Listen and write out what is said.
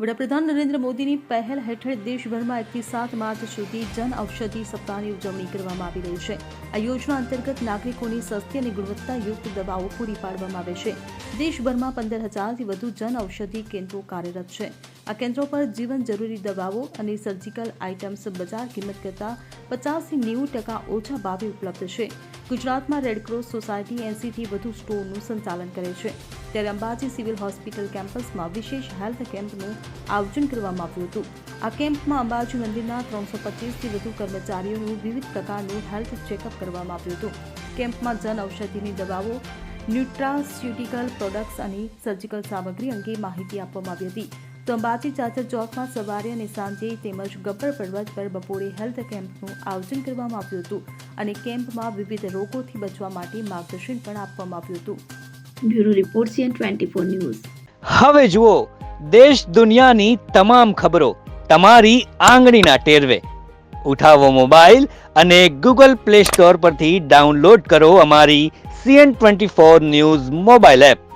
વડાપ્રધાન નરેન્દ્ર મોદીની પહેલ હેઠળ દેશભરમાં 1 થી 7 માર્ચ સુધી જન ઔષધિ સપ્તાહની ઉજવણી કરવામાં આવી રહી છે. આ યોજના અંતર્ગત નાગરિકોને સસ્તી અને ગુણવત્તાયુક્ત દવાઓ પૂરી પાડવામાં આવે છે. દેશભરમાં 15,000થી વધુ જન ઔષધિ કેન્દ્રો કાર્યરત છે. આ કેન્દ્રો પર જીવન જરૂરી દવાઓ અને સર્જિકલ આઇટમ્સ બજાર કિંમત કરતાં 50થી 90% ઓછા ભાવે ઉપલબ્ધ છે. ગુજરાતમાં રેડક્રોસ સોસાયટી 80થી વધુ સ્ટોરનું સંચાલન કરે છે. ત્યારે અંબાજી સિવિલ હોસ્પિટલ કેમ્પસમાં વિશેષ હેલ્થ કેમ્પનું આયોજન કરવામાં આવ્યું હતું. આ કેમ્પમાં અંબાજી મંદિરના 325થી વધુ કર્મચારીઓનું વિવિધ પ્રકારનું હેલ્થ ચેકઅપ કરવામાં આવ્યું હતું. કેમ્પમાં જન ઔષધિની દવાઓ, ન્યુટ્રાસ્યુટિકલ પ્રોડક્ટ્સ અને સર્જિકલ સામગ્રી અંગે માહિતી આપવામાં આવી હતી. તો અંબાજી ચાચર ચોકમાં સવારે અને સાંજે તેમજ ગબ્બર પર્વત પર બપોરે હેલ્થ કેમ્પનું આયોજન કરવામાં આવ્યું હતું અને કેમ્પમાં વિવિધ રોગોથી બચવા માટે માર્ગદર્શન પણ આપવામાં આવ્યું હતું. Bureau report CN24 news. હવે જુઓ દેશ દુનિયાની તમામ ખબરો તમારી આંગળીના ટેરવે. ઉઠાવો મોબાઈલ અને Google Play Store પરથી ડાઉનલોડ કરો અમારી CN24 ન્યૂઝ મોબાઈલ એપ.